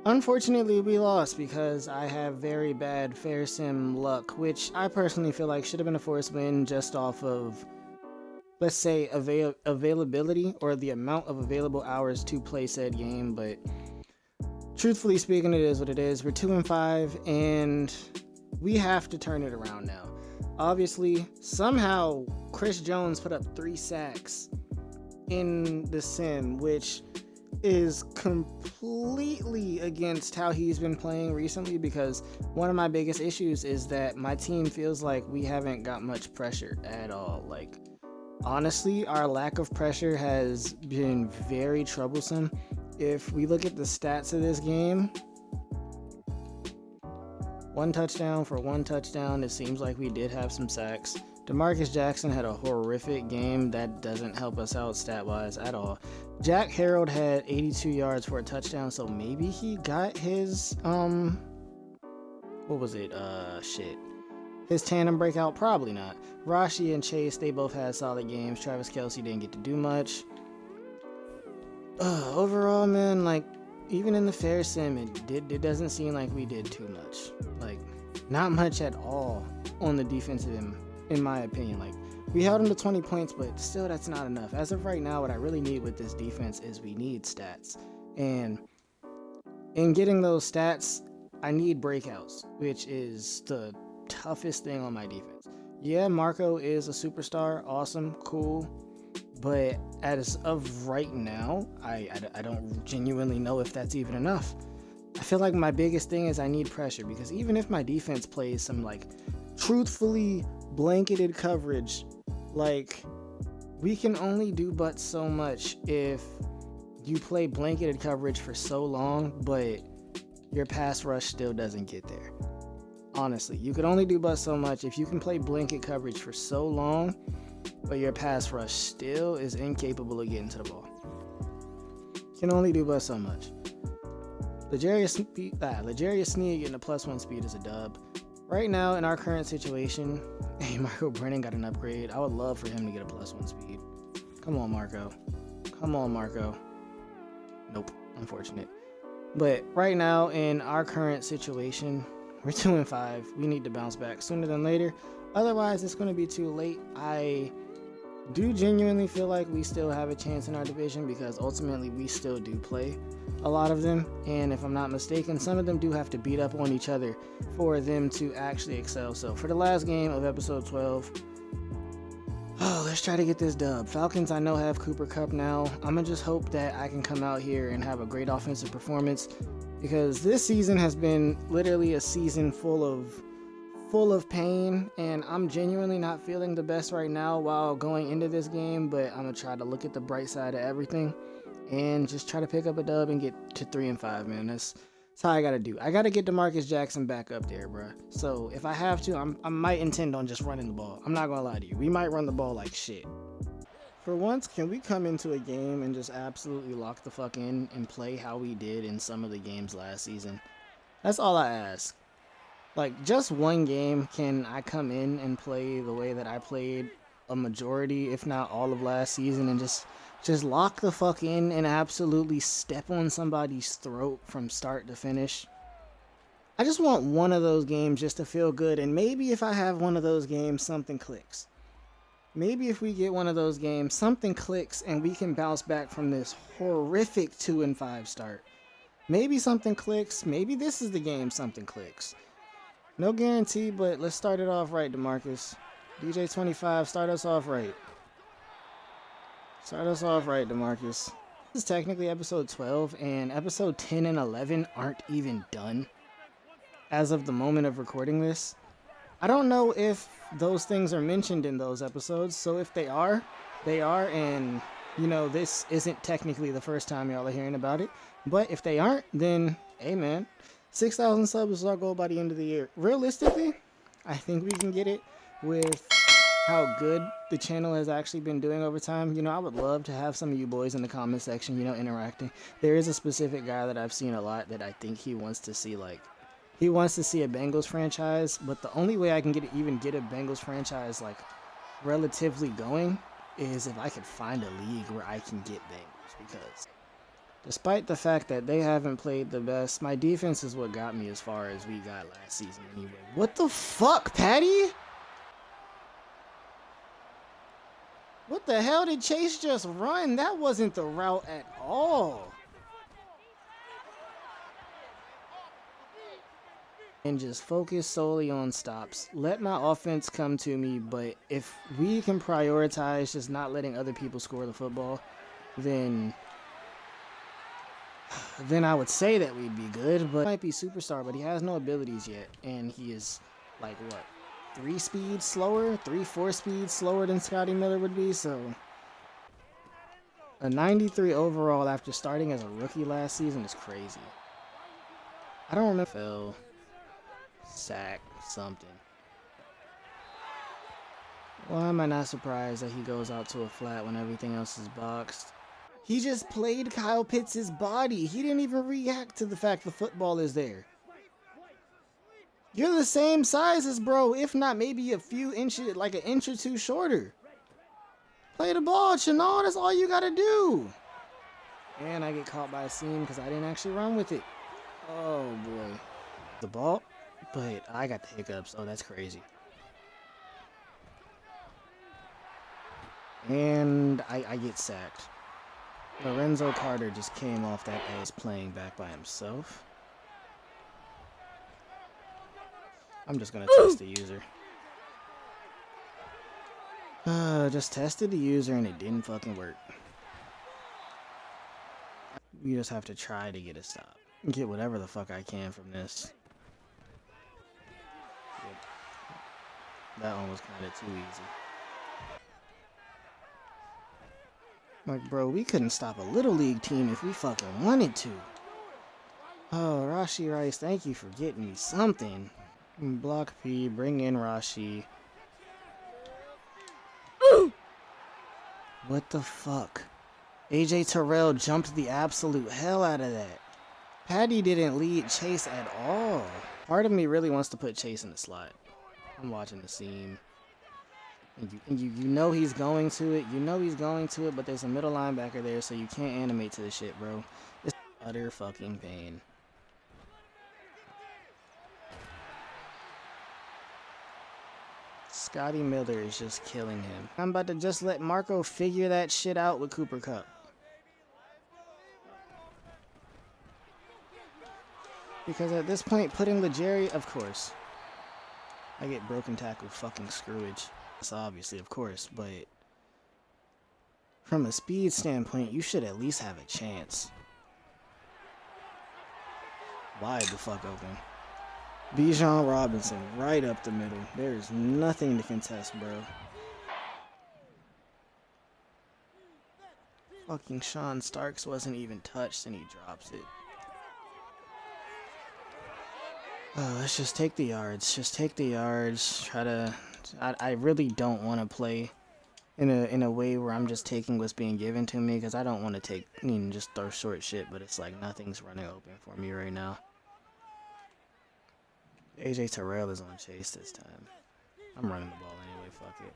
unfortunately we lost because I have very bad fair sim luck, which I personally feel like should have been a forced win just off of, let's say, availability or the amount of available hours to play said game. But truthfully speaking, it is what it is. We're 2-5 and we have to turn it around now. Obviously, somehow Chris Jones put up 3 sacks in the sim, which is completely against how he's been playing recently, because one of my biggest issues is that my team feels like we haven't got much pressure at all. Like, honestly, our lack of pressure has been very troublesome. If we look at the stats of this game, 1 touchdown for 1 touchdown. It seems like we did have some sacks. DeMarcus Jackson had a horrific game. That doesn't help us out stat-wise at all. Jack Harold had 82 yards for a touchdown, so maybe he got his, what was it? His tandem breakout? Probably not. Rashi and Chase, they both had solid games. Travis Kelce didn't get to do much. Overall, man, like, even in the fair sim, it doesn't seem like we did too much. Like, not much at all on the defensive end, in my opinion. Like, we held them to 20 points, but still, that's not enough. As of right now, what I really need with this defense is we need stats. And in getting those stats, I need breakouts, which is the toughest thing on my defense. Yeah, Marco is a superstar. Awesome. Cool. But as of right now, I don't genuinely know if that's even enough. I feel like my biggest thing is I need pressure, because even if my defense plays some, like, truthfully blanketed coverage, like, we can only do but so much if you play blanketed coverage for so long, but your pass rush still doesn't get there. Honestly, you can only do but so much if you can play blanket coverage for so long, but your pass rush still is incapable of getting to the ball. Can only do but so much. L'Jarius Sneed getting a +1 speed is a dub. Right now, in our current situation, hey, Marco Brennan got an upgrade. I would love for him to get a +1 speed. Come on, Marco. Come on, Marco. Nope, unfortunate. But right now, in our current situation, we're 2-5. We need to bounce back sooner than later. Otherwise, it's going to be too late. I do genuinely feel like we still have a chance in our division because ultimately we still do play a lot of them. And if I'm not mistaken, some of them do have to beat up on each other for them to actually excel. So for the last game of episode 12, let's try to get this dub. Falcons, I know, have Cooper Kupp now. I'm going to just hope that I can come out here and have a great offensive performance because this season has been literally a season full of pain, and I'm genuinely not feeling the best right now while going into this game, but I'm going to try to look at the bright side of everything and just try to pick up a dub and get to 3-5, man. That's how I got to do. I got to get DeMarcus Jackson back up there, bruh. So if I have to, I might intend on just running the ball. I'm not going to lie to you. We might run the ball like shit. For once, can we come into a game and just absolutely lock the fuck in and play how we did in some of the games last season? That's all I ask. Like, just one game, can I come in and play the way that I played a majority, if not all of last season, and just lock the fuck in and absolutely step on somebody's throat from start to finish? I just want one of those games just to feel good, and maybe if I have one of those games, something clicks. Maybe if we get one of those games, something clicks and we can bounce back from this horrific 2-5 start. Maybe something clicks. Maybe this is the game something clicks. No guarantee, but let's start it off right, DeMarcus. DJ25, start us off right. Start us off right, DeMarcus. This is technically episode 12, and episode 10 and 11 aren't even done as of the moment of recording this. I don't know if those things are mentioned in those episodes, so if they are, and, you know, this isn't technically the first time y'all are hearing about it, but if they aren't, then, hey, man. 6,000 subs is our goal by the end of the year. Realistically, I think we can get it with how good the channel has actually been doing over time. You know, I would love to have some of you boys in the comment section, you know, interacting. There is a specific guy that I've seen a lot that I think he wants to see, like, he wants to see a Bengals franchise, but the only way I can get a Bengals franchise, like, relatively going is if I could find a league where I can get Bengals, because despite the fact that they haven't played the best, my defense is what got me as far as we got last season anyway. What the fuck, Patty? What the hell did Chase just run? That wasn't the route at all. And just focus solely on stops. Let my offense come to me, but if we can prioritize just not letting other people score the football, then I would say that we'd be good. But he might be superstar, but he has no abilities yet, and he is like what, 3 speeds slower, 4 speeds slower than Scotty Miller would be. So a 93 overall after starting as a rookie last season is crazy. I don't remember. Fell, sack, something. Why am I not surprised that he goes out to a flat when everything else is boxed? He just played Kyle Pitts' body. He didn't even react to the fact the football is there. You're the same size as bro, if not maybe a few inches, like an inch or two shorter. Play the ball, Chanel. That's all you gotta do. And I get caught by a seam because I didn't actually run with it. Oh boy. The ball, but I got the hiccups. Oh, that's crazy. And I get sacked. Lorenzo Carter just came off that ass playing back by himself. I'm just gonna test the user. Just tested the user and it didn't fucking work. We just have to try to get a stop. Get whatever the fuck I can from this. Yep. That one was kind of too easy. Like, bro, we couldn't stop a little league team if we fucking wanted to. Oh, Ṛāshī Rice, thank you for getting me something. Block P, bring in Ṛāshī. What the fuck? AJ Terrell jumped the absolute hell out of that. Patty didn't lead Chase at all. Part of me really wants to put Chase in the slot. I'm watching the seam. And you know he's going to it. You know he's going to it, but there's a middle linebacker there, so you can't animate to the shit, bro. It's utter fucking pain. Scotty Miller is just killing him. I'm about to just let Marco figure that shit out with Cooper Kupp. Because at this point, putting Legere, of course. I get broken tackle fucking screwage. That's obviously, of course, but from a speed standpoint, you should at least have a chance. Wide the fuck open. Bijan Robinson right up the middle. There is nothing to contest, bro. Fucking Sean Starks wasn't even touched and he drops it. Oh, let's just take the yards. Just take the yards. Try to... I really don't want to play in a way where I'm just taking what's being given to me, because I don't want to take, just throw short shit, but it's like nothing's running open for me right now. 𝙘𝙤𝙧𝙚 is on Chase this time. I'm running the ball anyway, fuck it.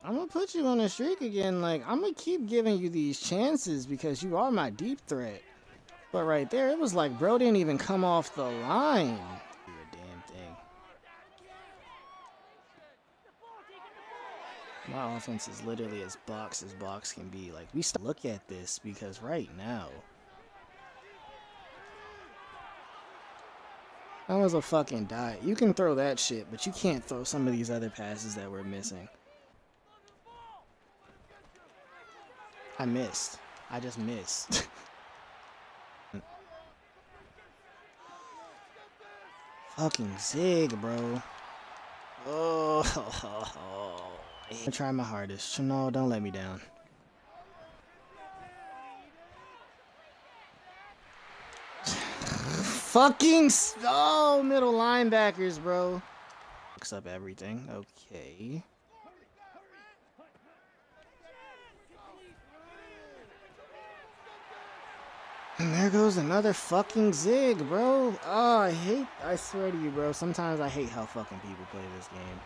I'm gonna put you on a streak again. Like, I'm gonna keep giving you these chances because you are my deep threat. But right there, it was like bro didn't even come off the line. Do a damn thing. My offense is literally as box can be. Like, we look at this because right now, that was a fucking dive. You can throw that shit, but you can't throw some of these other passes that we're missing. I missed. I just missed. Fucking zig, bro. Oh, I try my hardest. No, don't let me down. Fucking middle linebackers, bro. Looks up everything. Okay. And there goes another fucking zig, bro. Oh, I swear to you, bro. Sometimes I hate how fucking people play this game.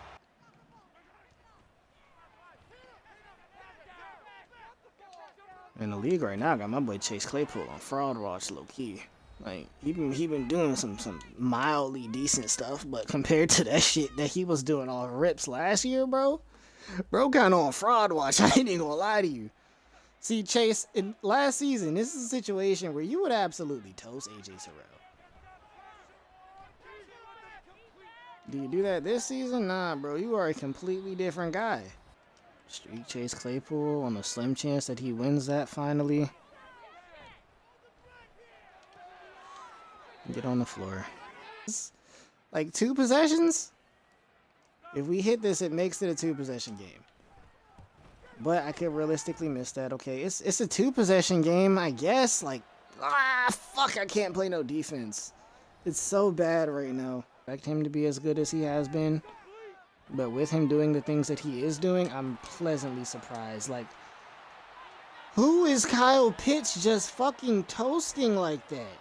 In the league right now, I got my boy Chase Claypool on fraud watch, low key. Like, he been doing some mildly decent stuff, but compared to that shit that he was doing on rips last year, bro kind of on fraud watch. I ain't even gonna lie to you. See, Chase, in last season, this is a situation where you would absolutely toast 𝙘𝙧𝙚𝙚. Do you do that this season? Nah, bro, you are a completely different guy. Streak Chase Claypool on a slim chance that he wins that finally. Get on the floor. Like 2 possessions? If we hit this, it makes it a 2-possession game. But I could realistically miss that. Okay, it's a 2-possession game, I guess. Like, fuck, I can't play no defense. It's so bad right now. I expect him to be as good as he has been. But with him doing the things that he is doing, I'm pleasantly surprised. Like, who is Kyle Pitts just fucking toasting like that?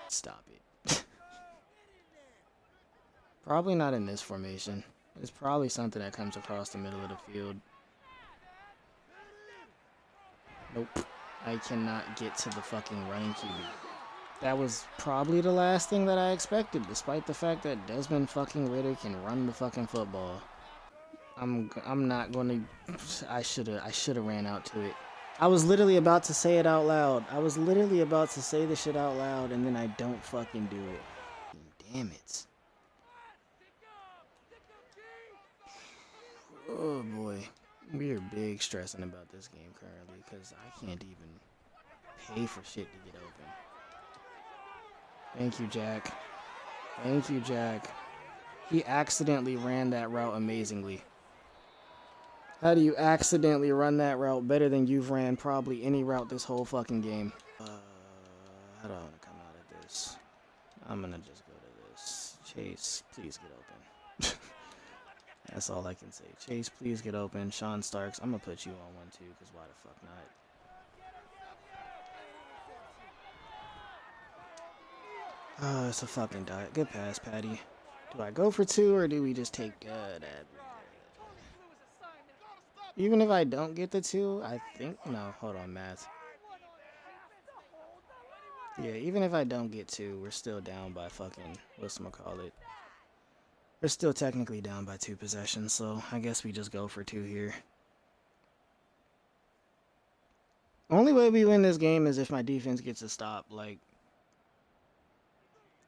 Stop it. Probably not in this formation. It's probably something that comes across the middle of the field. Nope. I cannot get to the fucking running QB. That was probably the last thing that I expected, despite the fact that Desmond fucking Ridder can run the fucking football. I'm not gonna... I should've ran out to it. I was literally about to say it out loud. I was literally about to say the shit out loud, and then I don't fucking do it. Damn it. Oh boy. We are big stressing about this game currently, because I can't even pay for shit to get open. Thank you, Jack. Thank you, Jack. He accidentally ran that route amazingly. How do you accidentally run that route better than you've ran probably any route this whole fucking game? How do I want to come out of this? I'm gonna just go to this. Chase, please get open. That's all I can say. Chase, please get open. Sean Starks, I'm gonna put you on 1-2, because why the fuck not? Oh, it's a fucking dot. Good pass, Patty. Do I go for 2 or do we just take that? Even if I don't get the 2, I think... No, hold on, math. Yeah, even if I don't get 2, we're still down by fucking... whatchamacallit. We're still technically down by 2 possessions, so I guess we just go for 2 here. Only way we win this game is if my defense gets a stop. Like,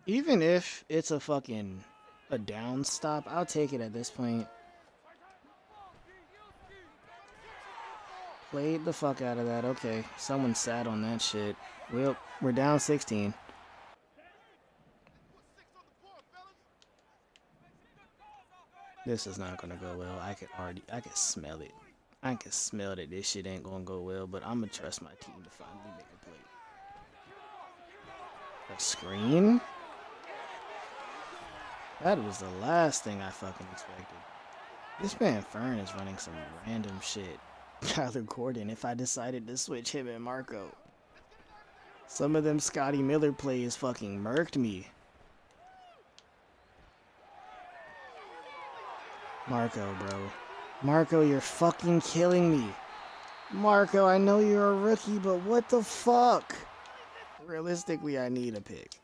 even if it's a down stop, I'll take it at this point. Played the fuck out of that. Okay, someone sat on that shit. Well, we're down 16. This is not gonna go well. I can smell it. I can smell that this shit ain't gonna go well, but I'm gonna trust my team to finally make a play. A screen? That was the last thing I fucking expected. This man Fern is running some random shit. 𝙘𝙤𝙢𝙢𝙢𝙢 if I decided to switch him and Marco. Some of them Scotty Miller plays fucking murked me. Marco, bro. Marco, you're fucking killing me. Marco, I know you're a rookie, but what the fuck? Realistically, I need a pick.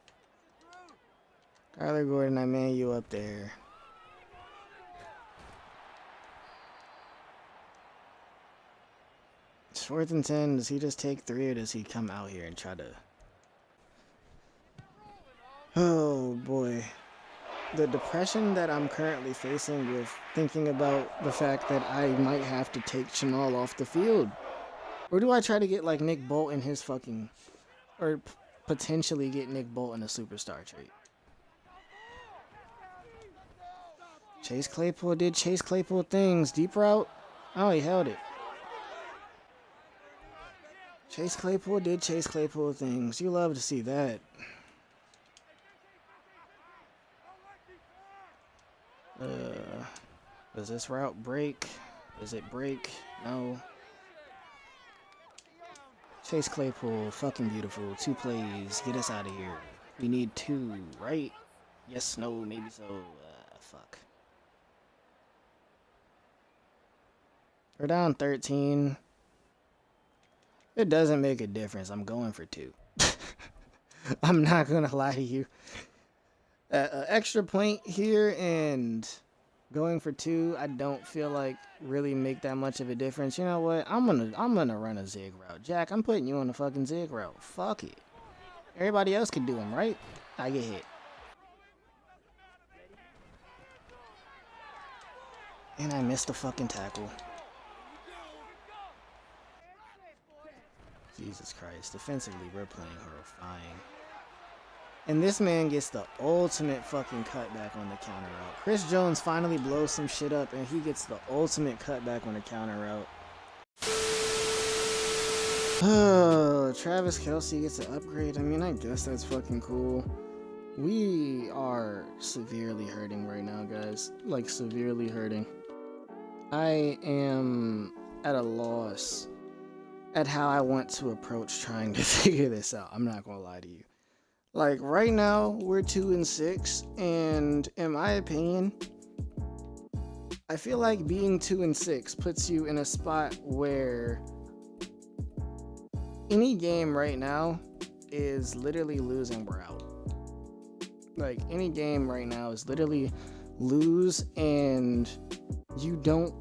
Kyler Gordon, I man you up there. It's 4th and 10. Does he just take 3 or does he come out here and try to... Oh boy. The depression that I'm currently facing with thinking about the fact that I might have to take Jamal off the field. Or do I try to get like Nick Bolton his fucking... Or potentially get Nick Bolton a superstar trait? Chase Claypool did Chase Claypool things. Deep route? Oh, he held it. Chase Claypool did Chase Claypool things. You love to see that. Does this route break? Does it break? No. Chase Claypool, fucking beautiful. 2 plays. Get us out of here. We need 2, right? Yes, no, maybe so. Fuck. We're down 13. It doesn't make a difference. I'm going for 2. I'm not gonna lie to you. Extra point here and going for 2, I don't feel like really make that much of a difference. You know what? I'm gonna run a zig route. Jack, I'm putting you on the fucking zig route. Fuck it. Everybody else can do them, right? I get hit. And I missed the fucking tackle. Jesus Christ. Defensively, we're playing horrifying. And this man gets the ultimate fucking cutback on the counter route. Chris Jones finally blows some shit up and he gets the ultimate cutback on the counter route. Oh, Travis Kelce gets an upgrade. I mean, I guess that's fucking cool. We are severely hurting right now, guys. Like, severely hurting. I am at a loss at how I want to approach trying to figure this out. I'm not gonna lie to you. Like, right now, we're 2-6, and in my opinion, I feel like being 2-6 puts you in a spot where any game right now is literally losing, we're out. Like, any game right now is literally lose, and you don't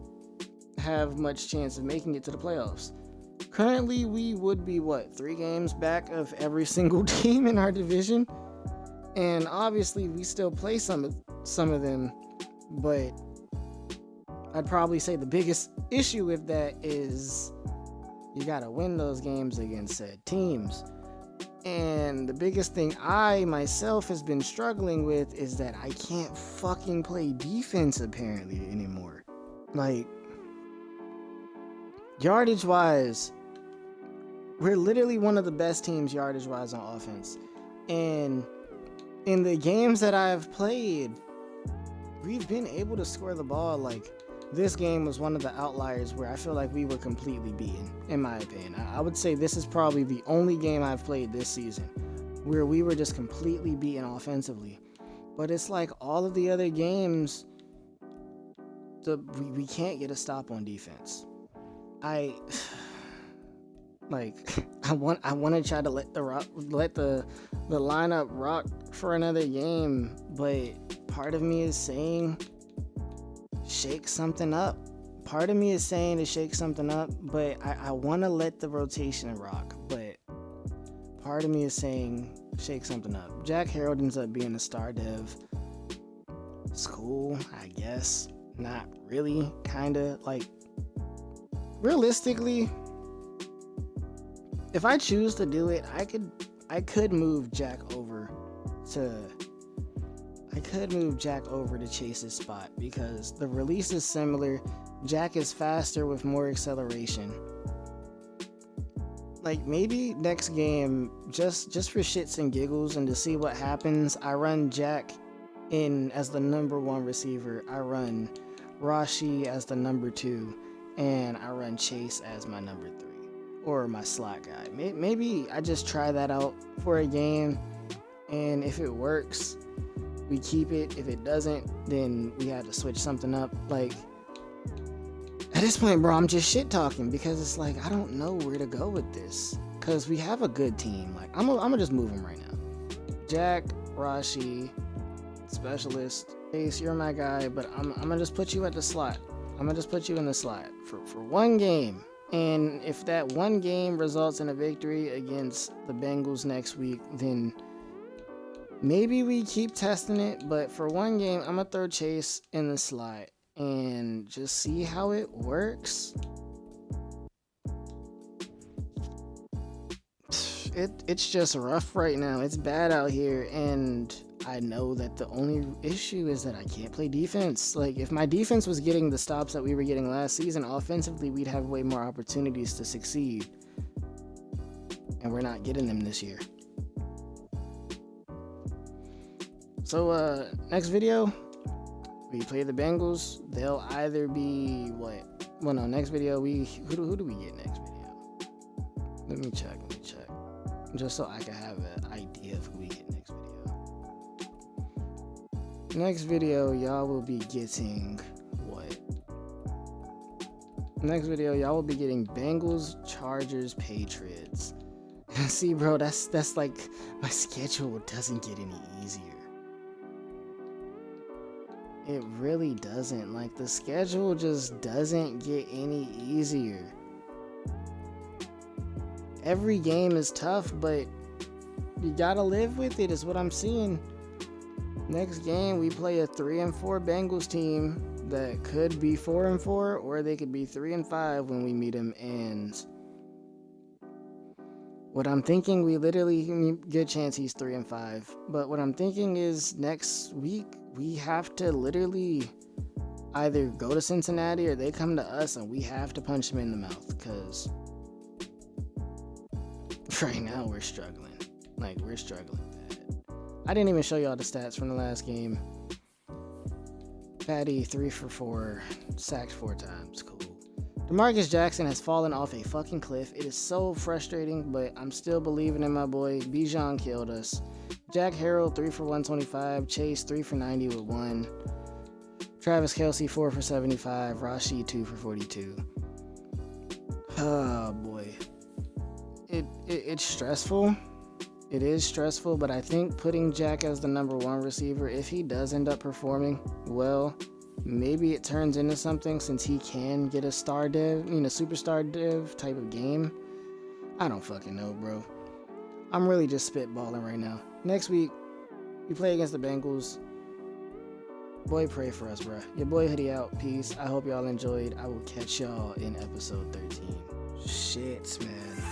have much chance of making it to the playoffs. Currently, we would be, what, 3 games back of every single team in our division? And obviously, we still play some of them, but I'd probably say the biggest issue with that is you gotta win those games against said teams. And the biggest thing I, myself, has been struggling with is that I can't fucking play defense, apparently, anymore. Like, yardage-wise, we're literally one of the best teams yardage-wise on offense. And in the games that I've played, we've been able to score the ball. Like, this game was one of the outliers where I feel like we were completely beaten, in my opinion. I would say this is probably the only game I've played this season where we were just completely beaten offensively. But it's like all of the other games, we can't get a stop on defense. I want to try to let the lineup rock for another game, but part of me is saying shake something up. Part of me is saying to shake something up, but I want to let the rotation rock. But part of me is saying shake something up. Jack Harold ends up being a star dev. It's cool, I guess. Not really, kinda. Like, realistically, if I choose to do it, I could move Jack over to Chase's spot, because the release is similar. Jack is faster with more acceleration. Like, maybe next game, just for shits and giggles and to see what happens, I run Jack in as the number 1 receiver. I run 𝙨𝙬 as the number 2, and I run Chase as my number 3, or my slot guy. Maybe I just try that out for a game, and if it works, we keep it. If it doesn't, then we have to switch something up. Like, at this point, bro, I'm just shit talking, because it's like, I don't know where to go with this, because we have a good team. Like, I'm gonna just move them right now. Jack, 𝙨𝙬, specialist. Ace, you're my guy, but I'm gonna just put you at the slot. I'm gonna just put you in the slot for one game. And if that one game results in a victory against the Bengals next week, then maybe we keep testing it. But for one game, I'm gonna throw Chase in the slot and just see how it works. It's just rough right now. It's bad out here, and I know that the only issue is that I can't play defense. Like, if my defense was getting the stops that we were getting last season, offensively, we'd have way more opportunities to succeed. And we're not getting them this year. So, next video, we play the Bengals. They'll either be what? Well, no, next video, who do we get next video? Let me check. Just so I can have an idea of who we get next video. Next video, y'all will be getting what? Next video, y'all will be getting Bengals, Chargers, Patriots. See, bro, that's like, my schedule doesn't get any easier. It really doesn't. Like, the schedule just doesn't get any easier. Every game is tough, but you gotta live with it, is what I'm seeing. Next game, we play a 3-4 Bengals team that could be 4-4, or they could be 3-5 when we meet them. And what I'm thinking, we literally, good chance he's 3-5. But what I'm thinking is next week, we have to literally either go to Cincinnati or they come to us and we have to punch them in the mouth, because right now we're struggling. Like, we're struggling bad. I didn't even show y'all the stats from the last game. Patty 3 for 4, sacked 4 times. Cool. DeMarcus Jackson has fallen off a fucking cliff. It is so frustrating, but I'm still believing in my boy. Bijan killed us. Jack Harold 3 for 125. Chase 3 for 90 with 1. Travis Kelce 4 for 75. 𝙨𝙬 2 for 42. Oh boy. It's stressful. It is stressful, but I think putting Jack as the number 1 receiver, if he does end up performing well, maybe it turns into something, since he can get a superstar dev type of game. I don't fucking know, bro. I'm really just spitballing right now. Next week, we play against the Bengals. Boy, pray for us, bro. Your boy Hoodie out. Peace. I hope y'all enjoyed. I will catch y'all in episode 13. Shit, man.